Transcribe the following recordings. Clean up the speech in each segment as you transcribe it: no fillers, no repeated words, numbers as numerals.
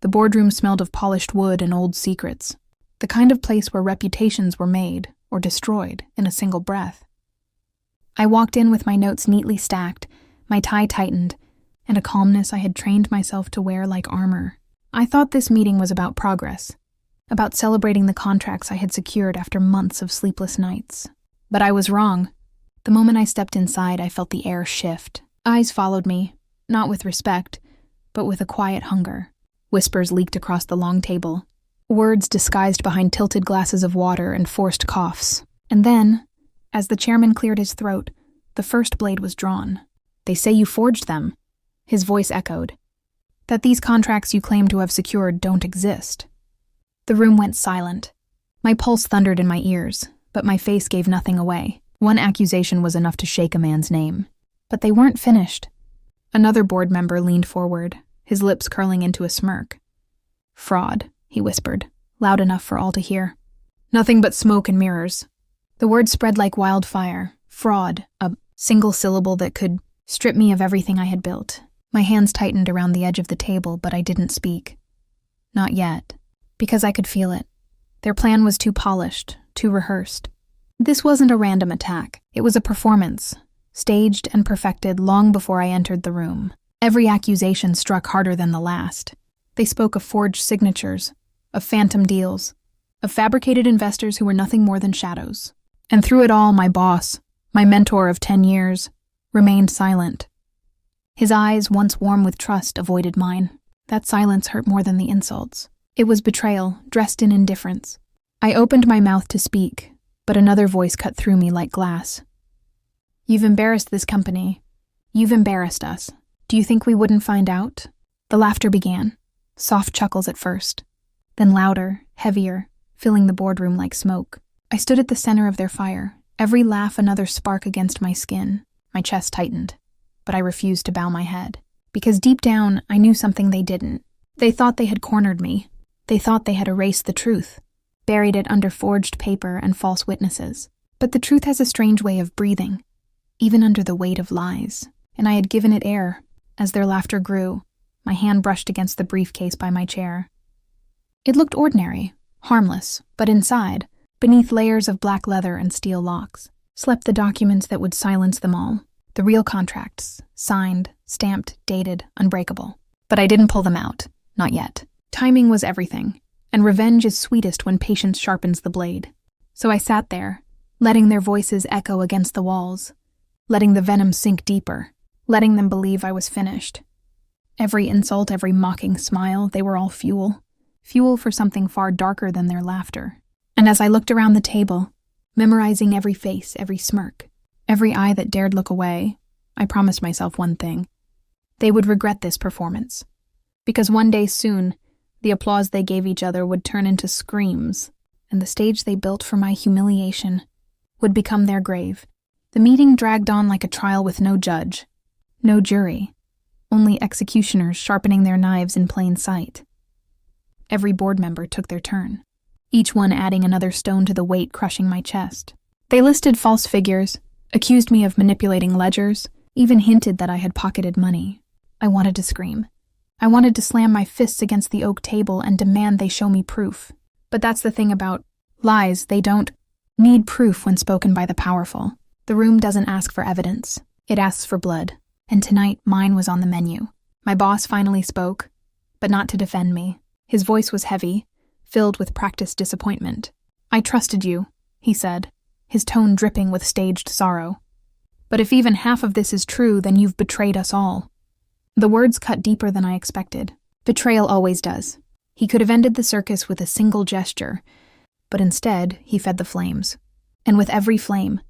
The boardroom smelled of polished wood and old secrets, the kind of place where reputations were made or destroyed in a single breath. I walked in with my notes neatly stacked, my tie tightened, and a calmness I had trained myself to wear like armor. I thought this meeting was about progress, about celebrating the contracts I had secured after months of sleepless nights. But I was wrong. The moment I stepped inside, I felt the air shift. Eyes followed me, not with respect, but with a quiet hunger. Whispers leaked across the long table, words disguised behind tilted glasses of water and forced coughs. And then, as the chairman cleared his throat, the first blade was drawn. "They say you forged them," his voice echoed. "That these contracts you claim to have secured don't exist." The room went silent. My pulse thundered in my ears, but my face gave nothing away. One accusation was enough to shake a man's name. But they weren't finished. Another board member leaned forward, his lips curling into a smirk. "Fraud," he whispered, loud enough for all to hear. "Nothing but smoke and mirrors." The word spread like wildfire. Fraud, a single syllable that could strip me of everything I had built. My hands tightened around the edge of the table, but I didn't speak. Not yet. Because I could feel it. Their plan was too polished, too rehearsed. This wasn't a random attack. It was a performance, staged and perfected long before I entered the room. Every accusation struck harder than the last. They spoke of forged signatures, of phantom deals, of fabricated investors who were nothing more than shadows. And through it all, my boss, my mentor of 10 years, remained silent. His eyes, once warm with trust, avoided mine. That silence hurt more than the insults. It was betrayal, dressed in indifference. I opened my mouth to speak, but another voice cut through me like glass. "You've embarrassed this company. You've embarrassed us. Do you think we wouldn't find out?" The laughter began, soft chuckles at first, then louder, heavier, filling the boardroom like smoke. I stood at the center of their fire, every laugh another spark against my skin. My chest tightened, but I refused to bow my head. Because deep down, I knew something they didn't. They thought they had cornered me. They thought they had erased the truth, buried it under forged paper and false witnesses. But the truth has a strange way of breathing, even under the weight of lies. And I had given it air. As their laughter grew, my hand brushed against the briefcase by my chair. It looked ordinary, harmless, but inside, beneath layers of black leather and steel locks, slept the documents that would silence them all. The real contracts, signed, stamped, dated, unbreakable. But I didn't pull them out. Not yet. Timing was everything, and revenge is sweetest when patience sharpens the blade. So I sat there, letting their voices echo against the walls, letting the venom sink deeper, letting them believe I was finished. Every insult, every mocking smile, they were all fuel. Fuel for something far darker than their laughter. And as I looked around the table, memorizing every face, every smirk, every eye that dared look away, I promised myself one thing. They would regret this performance. Because one day soon, the applause they gave each other would turn into screams, and the stage they built for my humiliation would become their grave. The meeting dragged on like a trial with no judge, no jury, only executioners sharpening their knives in plain sight. Every board member took their turn, each one adding another stone to the weight crushing my chest. They listed false figures, accused me of manipulating ledgers, even hinted that I had pocketed money. I wanted to scream. I wanted to slam my fists against the oak table and demand they show me proof. But that's the thing about lies, they don't need proof when spoken by the powerful. The room doesn't ask for evidence. It asks for blood. And tonight, mine was on the menu. My boss finally spoke, but not to defend me. His voice was heavy, filled with practiced disappointment. "I trusted you," he said, his tone dripping with staged sorrow. "But if even half of this is true, then you've betrayed us all." The words cut deeper than I expected. Betrayal always does. He could have ended the circus with a single gesture, but instead, he fed the flames. And with every flame,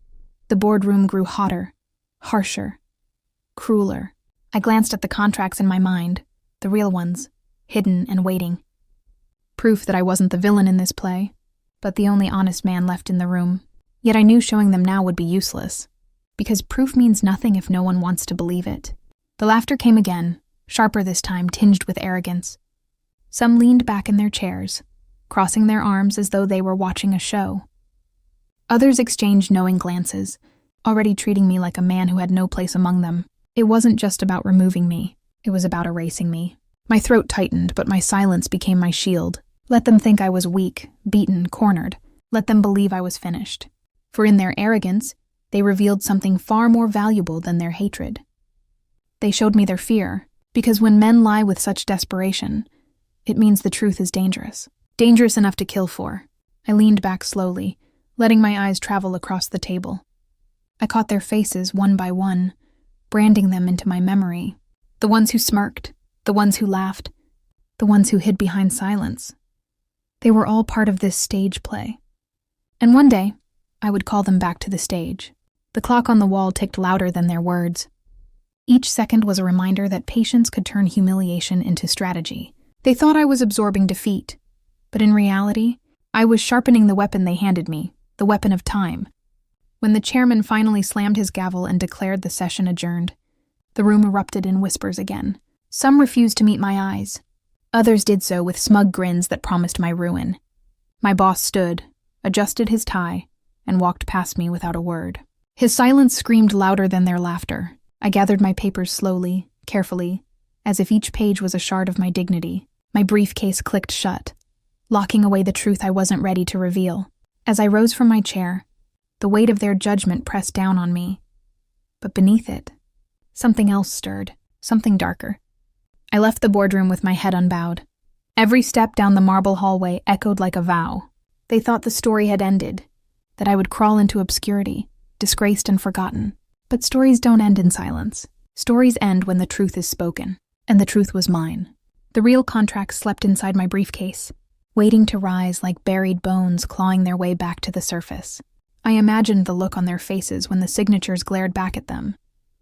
the boardroom grew hotter, harsher, crueler. I glanced at the contracts in my mind, the real ones, hidden and waiting. Proof that I wasn't the villain in this play, but the only honest man left in the room. Yet I knew showing them now would be useless, because proof means nothing if no one wants to believe it. The laughter came again, sharper this time, tinged with arrogance. Some leaned back in their chairs, crossing their arms as though they were watching a show. Others exchanged knowing glances, already treating me like a man who had no place among them. It wasn't just about removing me. It was about erasing me. My throat tightened, but my silence became my shield. Let them think I was weak, beaten, cornered. Let them believe I was finished. For in their arrogance, they revealed something far more valuable than their hatred. They showed me their fear, because when men lie with such desperation, it means the truth is dangerous. Dangerous enough to kill for. I leaned back slowly, letting my eyes travel across the table. I caught their faces one by one, branding them into my memory. The ones who smirked, the ones who laughed, the ones who hid behind silence. They were all part of this stage play. And one day, I would call them back to the stage. The clock on the wall ticked louder than their words. Each second was a reminder that patience could turn humiliation into strategy. They thought I was absorbing defeat, but in reality, I was sharpening the weapon they handed me, the weapon of time. When the chairman finally slammed his gavel and declared the session adjourned, the room erupted in whispers again. Some refused to meet my eyes. Others did so with smug grins that promised my ruin. My boss stood, adjusted his tie, and walked past me without a word. His silence screamed louder than their laughter. I gathered my papers slowly, carefully, as if each page was a shard of my dignity. My briefcase clicked shut, locking away the truth I wasn't ready to reveal. As I rose from my chair, the weight of their judgment pressed down on me. But beneath it, something else stirred, something darker. I left the boardroom with my head unbowed. Every step down the marble hallway echoed like a vow. They thought the story had ended, that I would crawl into obscurity, disgraced and forgotten. But stories don't end in silence. Stories end when the truth is spoken, and the truth was mine. The real contracts slept inside my briefcase, waiting to rise like buried bones clawing their way back to the surface. I imagined the look on their faces when the signatures glared back at them,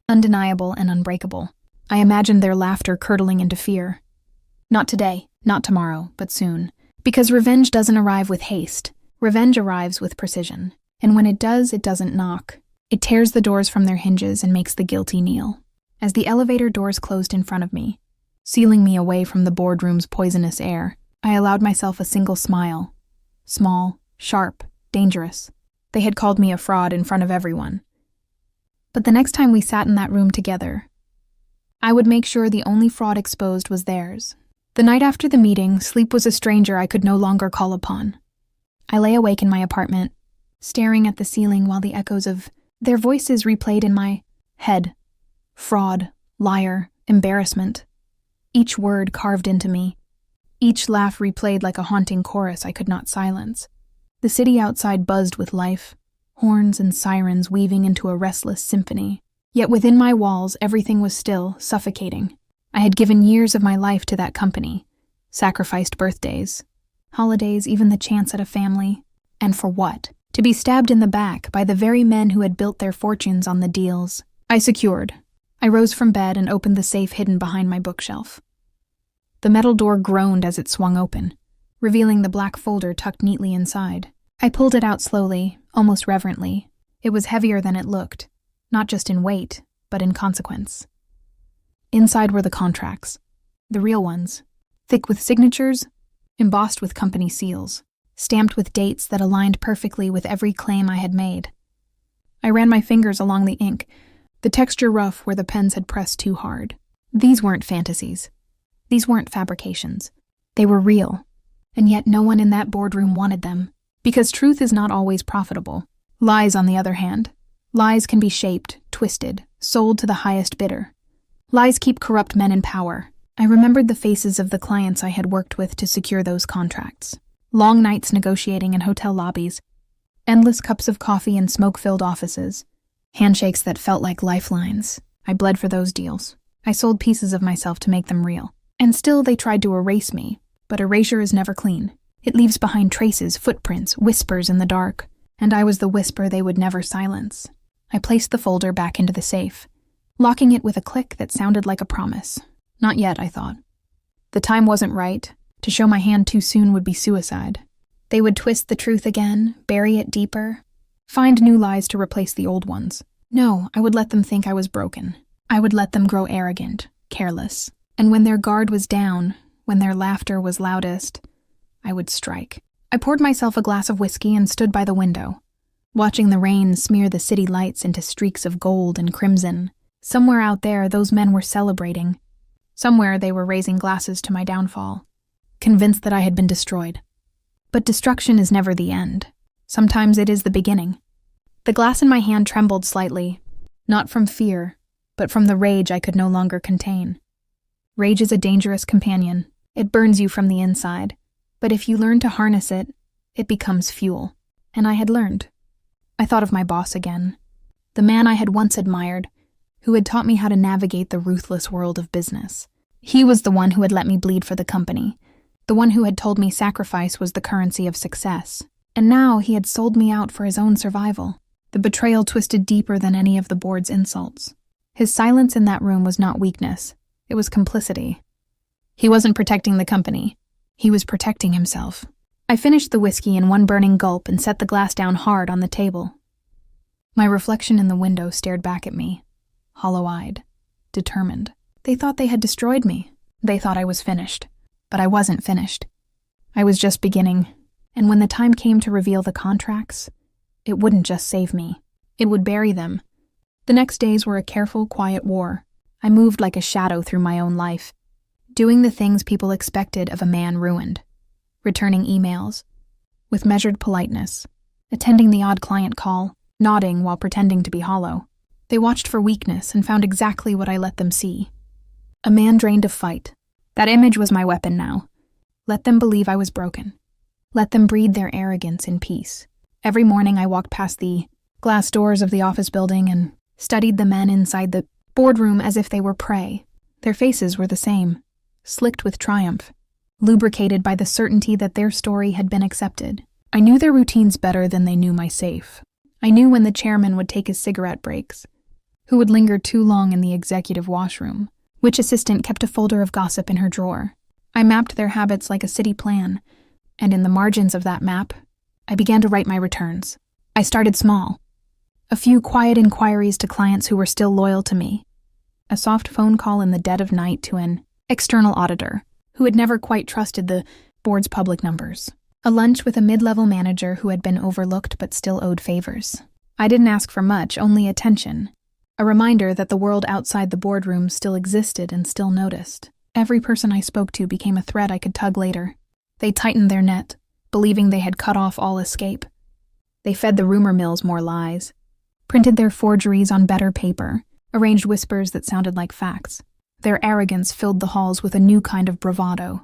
undeniable and unbreakable. I imagined their laughter curdling into fear. Not today, not tomorrow, but soon. Because revenge doesn't arrive with haste. Revenge arrives with precision. And when it does, it doesn't knock. It tears the doors from their hinges and makes the guilty kneel. As the elevator doors closed in front of me, sealing me away from the boardroom's poisonous air, I allowed myself a single smile. Small, sharp, dangerous. They had called me a fraud in front of everyone. But the next time we sat in that room together, I would make sure the only fraud exposed was theirs. The night after the meeting, sleep was a stranger I could no longer call upon. I lay awake in my apartment, staring at the ceiling while the echoes of their voices replayed in my head. Fraud, liar, embarrassment. Each word carved into me. Each laugh replayed like a haunting chorus I could not silence. The city outside buzzed with life, horns and sirens weaving into a restless symphony. Yet within my walls, everything was still, suffocating. I had given years of my life to that company, sacrificed birthdays, holidays, even the chance at a family. And for what? To be stabbed in the back by the very men who had built their fortunes on the deals. I secured. I rose from bed and opened the safe hidden behind my bookshelf. The metal door groaned as it swung open, revealing the black folder tucked neatly inside. I pulled it out slowly, almost reverently. It was heavier than it looked, not just in weight, but in consequence. Inside were the contracts, the real ones, thick with signatures, embossed with company seals, stamped with dates that aligned perfectly with every claim I had made. I ran my fingers along the ink, the texture rough where the pens had pressed too hard. These weren't fantasies. These weren't fabrications. They were real, and yet no one in that boardroom wanted them, because truth is not always profitable. Lies, on the other hand. Lies can be shaped, twisted, sold to the highest bidder. Lies keep corrupt men in power. I remembered the faces of the clients I had worked with to secure those contracts. Long nights negotiating in hotel lobbies, endless cups of coffee in smoke-filled offices, handshakes that felt like lifelines. I bled for those deals. I sold pieces of myself to make them real. And still they tried to erase me, but erasure is never clean. It leaves behind traces, footprints, whispers in the dark, and I was the whisper they would never silence. I placed the folder back into the safe, locking it with a click that sounded like a promise. Not yet, I thought. The time wasn't right. To show my hand too soon would be suicide. They would twist the truth again, bury it deeper, find new lies to replace the old ones. No, I would let them think I was broken. I would let them grow arrogant, careless. And when their guard was down, when their laughter was loudest, I would strike. I poured myself a glass of whiskey and stood by the window, watching the rain smear the city lights into streaks of gold and crimson. Somewhere out there, those men were celebrating. Somewhere they were raising glasses to my downfall, convinced that I had been destroyed. But destruction is never the end. Sometimes it is the beginning. The glass in my hand trembled slightly, not from fear, but from the rage I could no longer contain. Rage is a dangerous companion. It burns you from the inside. But if you learn to harness it, it becomes fuel. And I had learned. I thought of my boss again. The man I had once admired, who had taught me how to navigate the ruthless world of business. He was the one who had let me bleed for the company, the one who had told me sacrifice was the currency of success. And now he had sold me out for his own survival. The betrayal twisted deeper than any of the board's insults. His silence in that room was not weakness. It was complicity. He wasn't protecting the company. He was protecting himself. I finished the whiskey in one burning gulp and set the glass down hard on the table. My reflection in the window stared back at me, hollow-eyed, determined. They thought they had destroyed me. They thought I was finished. But I wasn't finished. I was just beginning, and when the time came to reveal the contracts, it wouldn't just save me. It would bury them. The next days were a careful, quiet war. I moved like a shadow through my own life, doing the things people expected of a man ruined, returning emails with measured politeness, attending the odd client call, nodding while pretending to be hollow. They watched for weakness and found exactly what I let them see. A man drained of fight. That image was my weapon now. Let them believe I was broken. Let them breed their arrogance in peace. Every morning I walked past the glass doors of the office building and studied the men inside the boardroom as if they were prey. Their faces were the same, slicked with triumph, lubricated by the certainty that their story had been accepted. I knew their routines better than they knew my safe. I knew when the chairman would take his cigarette breaks, who would linger too long in the executive washroom, which assistant kept a folder of gossip in her drawer. I mapped their habits like a city plan, and in the margins of that map, I began to write my returns. I started small. A few quiet inquiries to clients who were still loyal to me. A soft phone call in the dead of night to an external auditor who had never quite trusted the board's public numbers. A lunch with a mid-level manager who had been overlooked but still owed favors. I didn't ask for much, only attention. A reminder that the world outside the boardroom still existed and still noticed. Every person I spoke to became a thread I could tug later. They tightened their net, believing they had cut off all escape. They fed the rumor mills more lies, printed their forgeries on better paper, arranged whispers that sounded like facts. Their arrogance filled the halls with a new kind of bravado.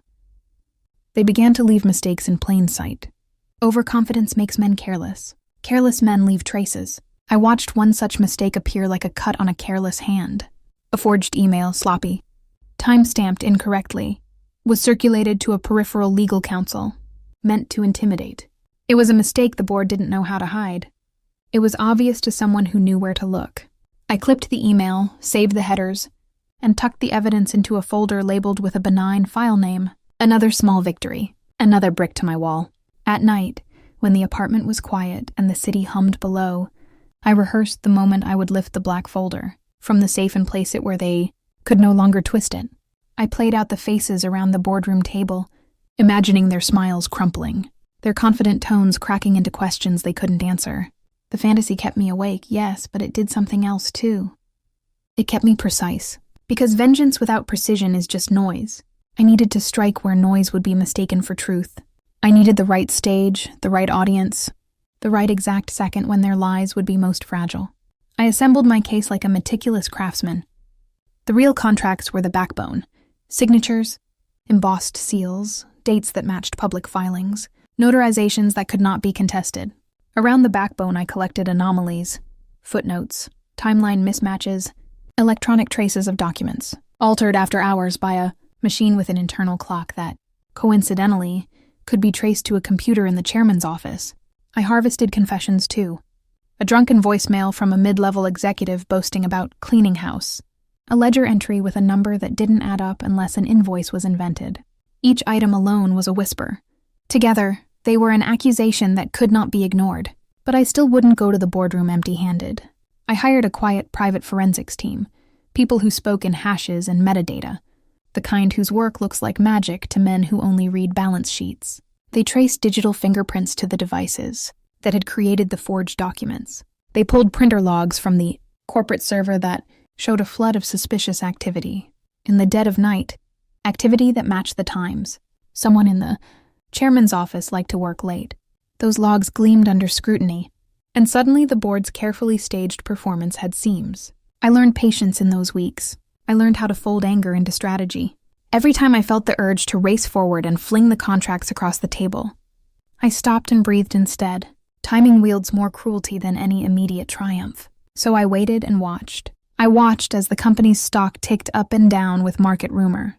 They began to leave mistakes in plain sight. Overconfidence makes men careless. Careless men leave traces. I watched one such mistake appear like a cut on a careless hand. A forged email, sloppy, time-stamped incorrectly, was circulated to a peripheral legal counsel, meant to intimidate. It was a mistake the board didn't know how to hide. It was obvious to someone who knew where to look. I clipped the email, saved the headers, and tucked the evidence into a folder labeled with a benign file name. Another small victory, another brick to my wall. At night, when the apartment was quiet and the city hummed below, I rehearsed the moment I would lift the black folder from the safe and place it where they could no longer twist it. I played out the faces around the boardroom table, imagining their smiles crumpling, their confident tones cracking into questions they couldn't answer. The fantasy kept me awake, yes, but it did something else too. It kept me precise, because vengeance without precision is just noise. I needed to strike where noise would be mistaken for truth. I needed the right stage, the right audience, the right exact second when their lies would be most fragile. I assembled my case like a meticulous craftsman. The real contracts were the backbone. Signatures, embossed seals, dates that matched public filings, notarizations that could not be contested. Around the backbone I collected anomalies, footnotes, timeline mismatches, electronic traces of documents, altered after hours by a machine with an internal clock that, coincidentally, could be traced to a computer in the chairman's office. I harvested confessions too. A drunken voicemail from a mid-level executive boasting about cleaning house. A ledger entry with a number that didn't add up unless an invoice was invented. Each item alone was a whisper. Together, they were an accusation that could not be ignored. But I still wouldn't go to the boardroom empty-handed. I hired a quiet private forensics team, people who spoke in hashes and metadata, the kind whose work looks like magic to men who only read balance sheets. They traced digital fingerprints to the devices that had created the forged documents. They pulled printer logs from the corporate server that showed a flood of suspicious activity. in the dead of night, activity that matched the times. Someone in the chairman's office liked to work late. Those logs gleamed under scrutiny, and suddenly the board's carefully staged performance had seams. I learned patience in those weeks. I learned how to fold anger into strategy. Every time I felt the urge to race forward and fling the contracts across the table, I stopped and breathed instead. Timing wields more cruelty than any immediate triumph. So I waited and watched. I watched as the company's stock ticked up and down with market rumor.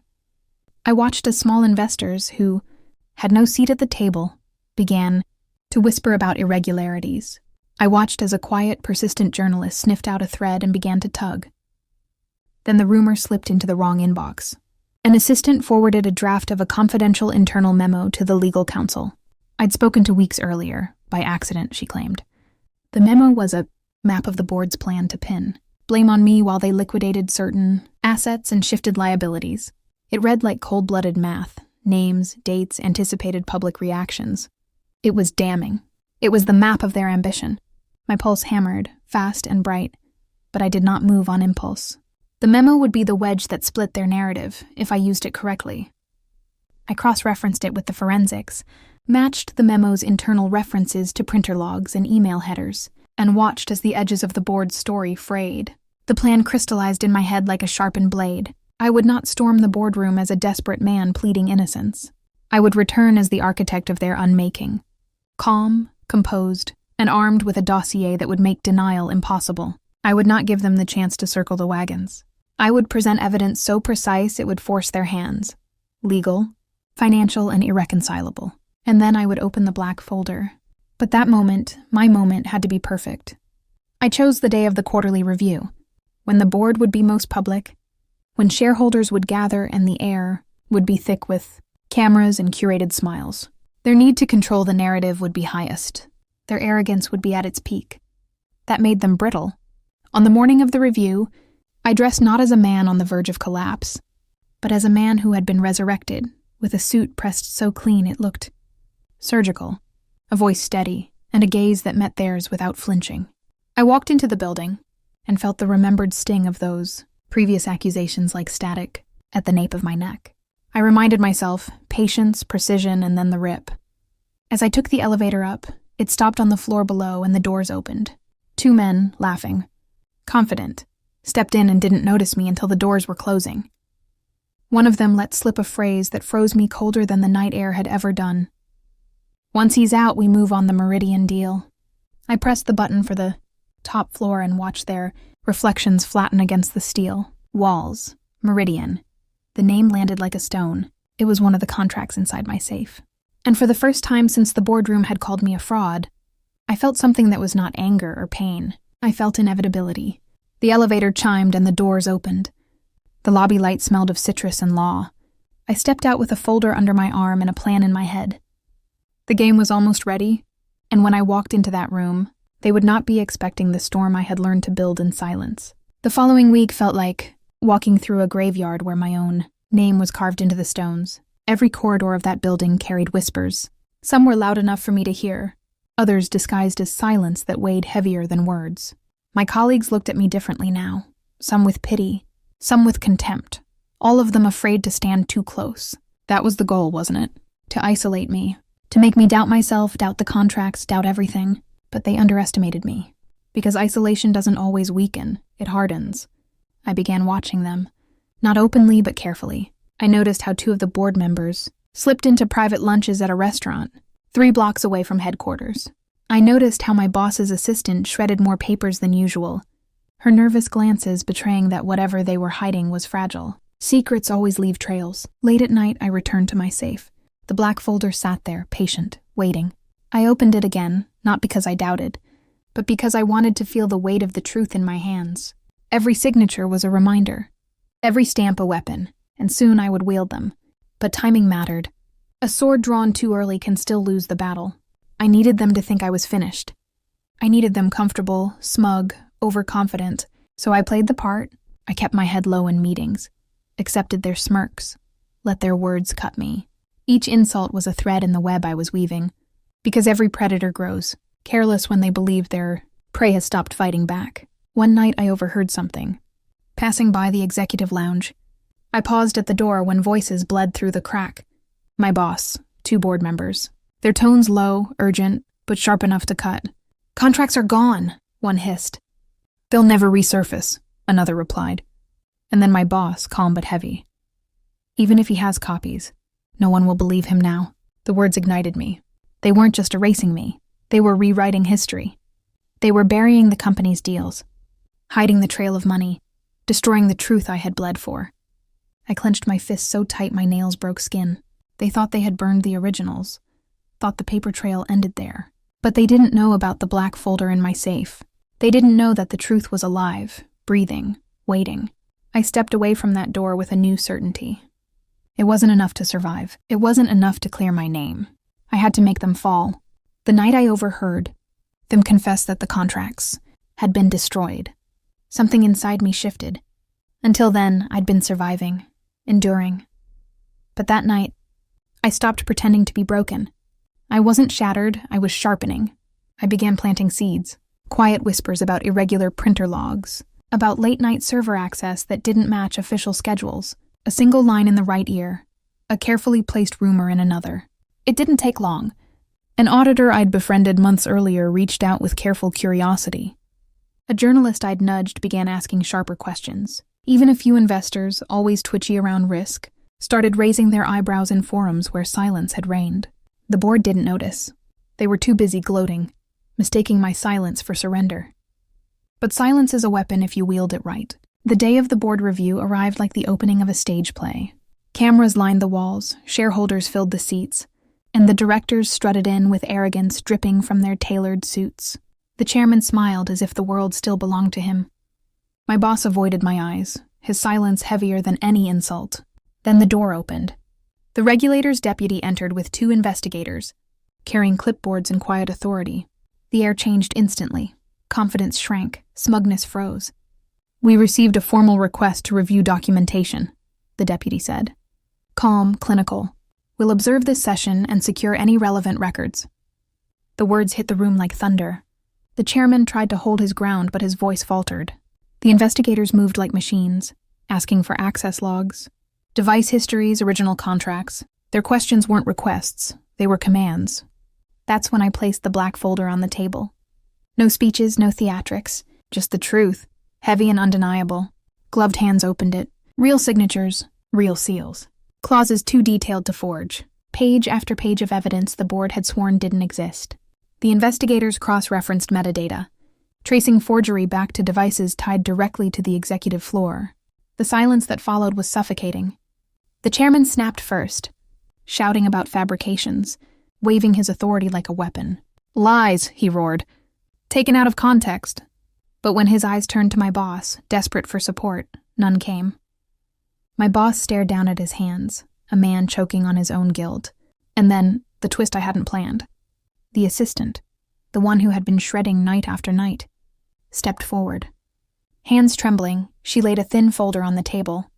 I watched as small investors who had no seat at the table began to whisper about irregularities. I watched as a quiet, persistent journalist sniffed out a thread and began to tug. Then the rumor slipped into the wrong inbox. An assistant forwarded a draft of a confidential internal memo to the legal counsel. I'd spoken to weeks earlier, by accident, she claimed. The memo was a map of the board's plan to pin. Blame on me while they liquidated certain assets and shifted liabilities. It read like cold-blooded math. Names, dates, anticipated public reactions. It was damning. It was the map of their ambition. My pulse hammered, fast and bright, but I did not move on impulse. The memo would be the wedge that split their narrative, if I used it correctly. I cross-referenced it with the forensics, matched the memo's internal references to printer logs and email headers, and watched as the edges of the board's story frayed. The plan crystallized in my head like a sharpened blade. I would not storm the boardroom as a desperate man pleading innocence. I would return as the architect of their unmaking. Calm, composed, and armed with a dossier that would make denial impossible. I would not give them the chance to circle the wagons. I would present evidence so precise it would force their hands. Legal, financial, and irreconcilable. And then I would open the black folder. But that moment, my moment, had to be perfect. I chose the day of the quarterly review, when the board would be most public, when shareholders would gather and the air would be thick with cameras and curated smiles. Their need to control the narrative would be highest. Their arrogance would be at its peak. That made them brittle. On the morning of the review, I dressed not as a man on the verge of collapse, but as a man who had been resurrected, with a suit pressed so clean it looked surgical, a voice steady, and a gaze that met theirs without flinching. I walked into the building and felt the remembered sting of those previous accusations like static at the nape of my neck. I reminded myself, patience, precision, and then the rip. As I took the elevator up, it stopped on the floor below and the doors opened. Two men, laughing, confident, stepped in and didn't notice me until the doors were closing. One of them let slip a phrase that froze me colder than the night air had ever done. Once he's out, we move on the Meridian deal. I pressed the button for the top floor and watched their reflections flatten against the steel. Walls. Meridian. The name landed like a stone. It was one of the contracts inside my safe. And for the first time since the boardroom had called me a fraud, I felt something that was not anger or pain. I felt inevitability. The elevator chimed and the doors opened. The lobby light smelled of citrus and law. I stepped out with a folder under my arm and a plan in my head. The game was almost ready, and when I walked into that room, they would not be expecting the storm I had learned to build in silence. The following week felt like walking through a graveyard where my own name was carved into the stones. Every corridor of that building carried whispers. Some were loud enough for me to hear, others disguised as silence that weighed heavier than words. My colleagues looked at me differently now, some with pity, some with contempt, all of them afraid to stand too close. That was the goal, wasn't it? To isolate me, to make me doubt myself, doubt the contracts, doubt everything. But they underestimated me, because isolation doesn't always weaken, it hardens. I began watching them, not openly but carefully. I noticed how two of the board members slipped into private lunches at a restaurant, 3 blocks away from headquarters. I noticed how my boss's assistant shredded more papers than usual, her nervous glances betraying that whatever they were hiding was fragile. Secrets always leave trails. Late at night, I returned to my safe. The black folder sat there, patient, waiting. I opened it again, not because I doubted, but because I wanted to feel the weight of the truth in my hands. Every signature was a reminder, every stamp a weapon, and soon I would wield them. But timing mattered. A sword drawn too early can still lose the battle. I needed them to think I was finished. I needed them comfortable, smug, overconfident, so I played the part. I kept my head low in meetings, accepted their smirks, let their words cut me. Each insult was a thread in the web I was weaving. Because every predator grows, careless when they believe their prey has stopped fighting back. One night I overheard something. Passing by the executive lounge, I paused at the door when voices bled through the crack. My boss, 2 board members. Their tones low, urgent, but sharp enough to cut. "Contracts are gone," one hissed. "They'll never resurface," another replied. And then my boss, calm but heavy. "Even if he has copies, no one will believe him now." The words ignited me. They weren't just erasing me. They were rewriting history. They were burying the company's deals, hiding the trail of money, destroying the truth I had bled for. I clenched my fists so tight my nails broke skin. They thought they had burned the originals, thought the paper trail ended there. But they didn't know about the black folder in my safe. They didn't know that the truth was alive, breathing, waiting. I stepped away from that door with a new certainty. It wasn't enough to survive. It wasn't enough to clear my name. I had to make them fall. The night I overheard them confess that the contracts had been destroyed, something inside me shifted. Until then, I'd been surviving, enduring. But that night, I stopped pretending to be broken. I wasn't shattered, I was sharpening. I began planting seeds, quiet whispers about irregular printer logs, about late-night server access that didn't match official schedules, a single line in the right ear, a carefully placed rumor in another. It didn't take long. An auditor I'd befriended months earlier reached out with careful curiosity. A journalist I'd nudged began asking sharper questions. Even a few investors, always twitchy around risk, started raising their eyebrows in forums where silence had reigned. The board didn't notice. They were too busy gloating, mistaking my silence for surrender. But silence is a weapon if you wield it right. The day of the board review arrived like the opening of a stage play. Cameras lined the walls, shareholders filled the seats, and the directors strutted in with arrogance dripping from their tailored suits. The chairman smiled as if the world still belonged to him. My boss avoided my eyes, his silence heavier than any insult. Then the door opened. The regulator's deputy entered with 2 investigators, carrying clipboards in quiet authority. The air changed instantly. Confidence shrank, smugness froze. "We received a formal request to review documentation," the deputy said. Calm, clinical. "We'll observe this session and secure any relevant records." The words hit the room like thunder. The chairman tried to hold his ground, but his voice faltered. The investigators moved like machines, asking for access logs, device histories, original contracts. Their questions weren't requests, they were commands. That's when I placed the black folder on the table. No speeches, no theatrics, just the truth, heavy and undeniable. Gloved hands opened it. Real signatures, real seals. Clauses too detailed to forge. Page after page of evidence the board had sworn didn't exist. The investigators cross-referenced metadata, tracing forgery back to devices tied directly to the executive floor. The silence that followed was suffocating. The chairman snapped first, shouting about fabrications, waving his authority like a weapon. "Lies," he roared, taken out of context. But when his eyes turned to my boss, desperate for support, none came. My boss stared down at his hands, a man choking on his own guilt. And then, the twist I hadn't planned. The assistant, the one who had been shredding night after night, stepped forward. Hands trembling, she laid a thin folder on the table.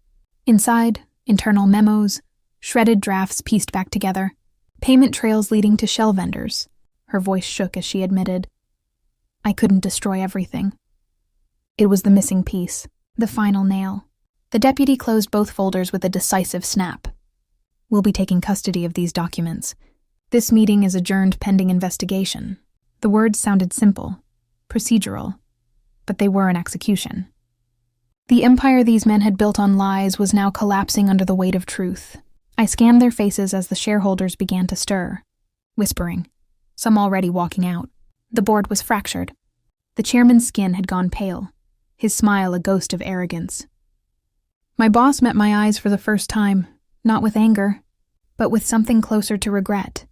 Inside, internal memos, shredded drafts pieced back together, payment trails leading to shell vendors. Her voice shook as she admitted, "I couldn't destroy everything." It was the missing piece, the final nail. The deputy closed both folders with a decisive snap. "We'll be taking custody of these documents. This meeting is adjourned pending investigation." The words sounded simple, procedural, but they were an execution. The empire these men had built on lies was now collapsing under the weight of truth. I scanned their faces as the shareholders began to stir, whispering, some already walking out. The board was fractured. The chairman's skin had gone pale, his smile a ghost of arrogance. My boss met my eyes for the first time, not with anger, but with something closer to regret.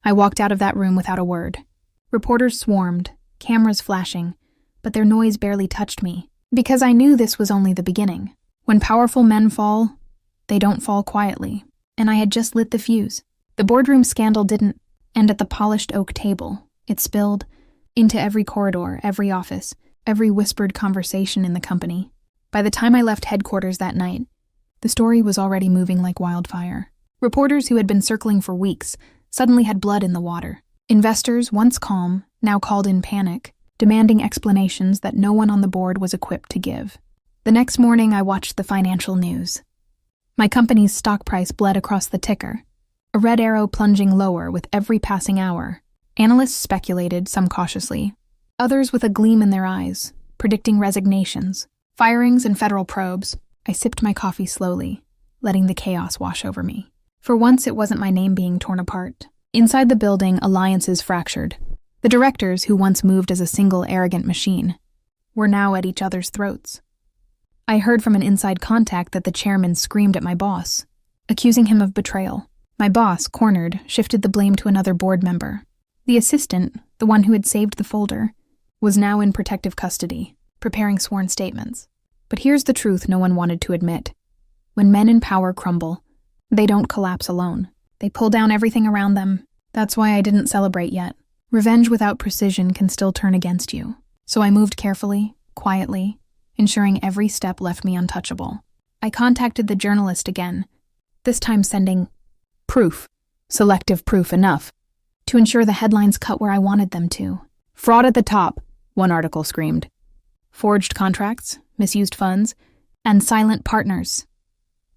I walked out of that room without a word. Reporters swarmed, cameras flashing, but their noise barely touched me, because I knew this was only the beginning. When powerful men fall, they don't fall quietly, and I had just lit the fuse. The boardroom scandal didn't end at the polished oak table. It spilled into every corridor, every office, every whispered conversation in the company. By the time I left headquarters that night, the story was already moving like wildfire. Reporters who had been circling for weeks suddenly had blood in the water. Investors, once calm, now called in panic, demanding explanations that no one on the board was equipped to give. The next morning, I watched the financial news. My company's stock price bled across the ticker, a red arrow plunging lower with every passing hour. Analysts speculated, some cautiously, others with a gleam in their eyes, predicting resignations, firings, and federal probes. I sipped my coffee slowly, letting the chaos wash over me. For once, it wasn't my name being torn apart. Inside the building, alliances fractured. The directors, who once moved as a single arrogant machine, were now at each other's throats. I heard from an inside contact that the chairman screamed at my boss, accusing him of betrayal. My boss, cornered, shifted the blame to another board member. The assistant, the one who had saved the folder, was now in protective custody, preparing sworn statements. But here's the truth no one wanted to admit. When men in power crumble, they don't collapse alone. They pull down everything around them. That's why I didn't celebrate yet. Revenge without precision can still turn against you. So I moved carefully, quietly, ensuring every step left me untouchable. I contacted the journalist again, this time sending proof, selective proof enough, to ensure the headlines cut where I wanted them to. Fraud at the top, one article screamed. Forged contracts, misused funds, and silent partners.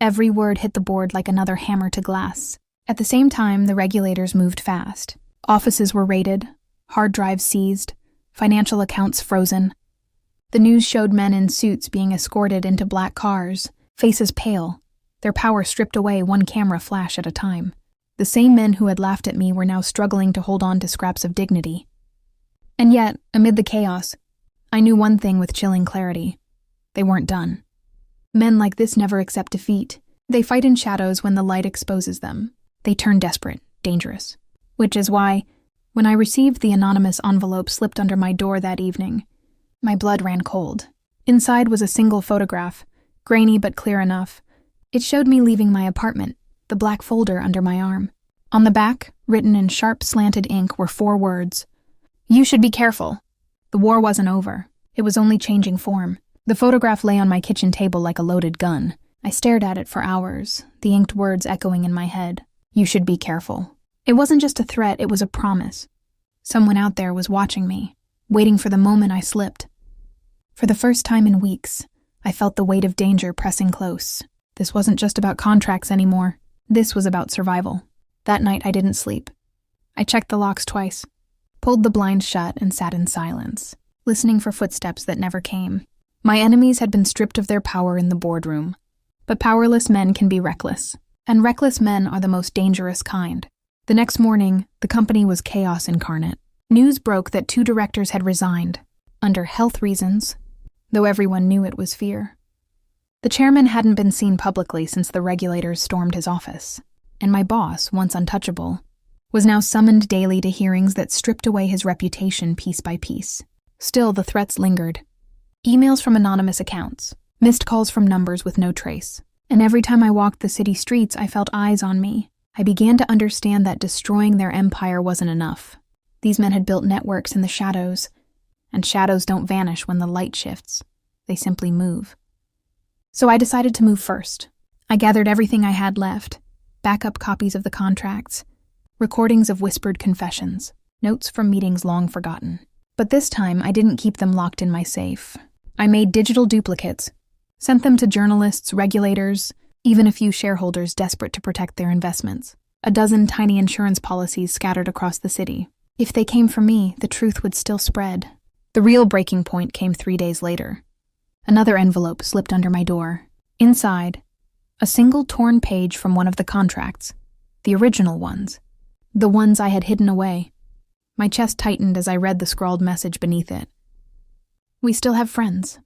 Every word hit the board like another hammer to glass. At the same time, the regulators moved fast. Offices were raided, hard drives seized, financial accounts frozen. The news showed men in suits being escorted into black cars, faces pale, their power stripped away one camera flash at a time. The same men who had laughed at me were now struggling to hold on to scraps of dignity. And yet, amid the chaos, I knew one thing with chilling clarity. They weren't done. Men like this never accept defeat. They fight in shadows when the light exposes them. They turn desperate, dangerous. Which is why, when I received the anonymous envelope slipped under my door that evening, my blood ran cold. Inside was a single photograph, grainy but clear enough. It showed me leaving my apartment, the black folder under my arm. On the back, written in sharp, slanted ink, were 4 words. You should be careful. The war wasn't over. It was only changing form. The photograph lay on my kitchen table like a loaded gun. I stared at it for hours, the inked words echoing in my head. You should be careful. It wasn't just a threat, it was a promise. Someone out there was watching me, waiting for the moment I slipped. For the first time in weeks, I felt the weight of danger pressing close. This wasn't just about contracts anymore. This was about survival. That night I didn't sleep. I checked the locks twice, pulled the blinds shut, and sat in silence, listening for footsteps that never came. My enemies had been stripped of their power in the boardroom. But powerless men can be reckless, and reckless men are the most dangerous kind. The next morning, the company was chaos incarnate. News broke that 2 directors had resigned, under health reasons, though everyone knew it was fear. The chairman hadn't been seen publicly since the regulators stormed his office, and my boss, once untouchable, was now summoned daily to hearings that stripped away his reputation piece by piece. Still, the threats lingered. Emails from anonymous accounts, missed calls from numbers with no trace. And every time I walked the city streets, I felt eyes on me. I began to understand that destroying their empire wasn't enough. These men had built networks in the shadows, and shadows don't vanish when the light shifts. They simply move. So I decided to move first. I gathered everything I had left, backup copies of the contracts, recordings of whispered confessions, notes from meetings long forgotten. But this time, I didn't keep them locked in my safe. I made digital duplicates, sent them to journalists, regulators, even a few shareholders desperate to protect their investments. A dozen tiny insurance policies scattered across the city. If they came from me, the truth would still spread. The real breaking point came 3 days later. Another envelope slipped under my door. Inside, a single torn page from one of the contracts. The original ones. The ones I had hidden away. My chest tightened as I read the scrawled message beneath it. We still have friends,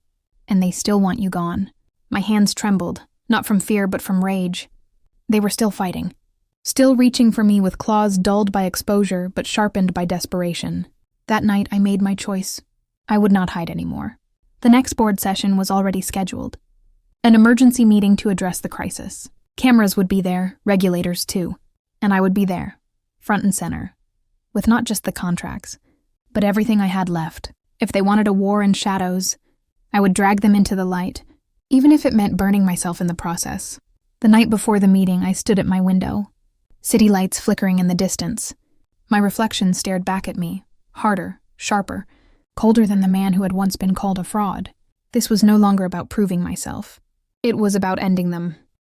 and they still want you gone. My hands trembled, not from fear but from rage. They were still fighting. Still reaching for me with claws dulled by exposure but sharpened by desperation. That night I made my choice. I would not hide anymore. The next board session was already scheduled. An emergency meeting to address the crisis. Cameras would be there, regulators too. And I would be there, front and center, with not just the contracts, but everything I had left. If they wanted a war in shadows, I would drag them into the light, even if it meant burning myself in the process. The night before the meeting, I stood at my window, city lights flickering in the distance. My reflection stared back at me, harder, sharper, colder than the man who had once been called a fraud. This was no longer about proving myself. It was about ending them.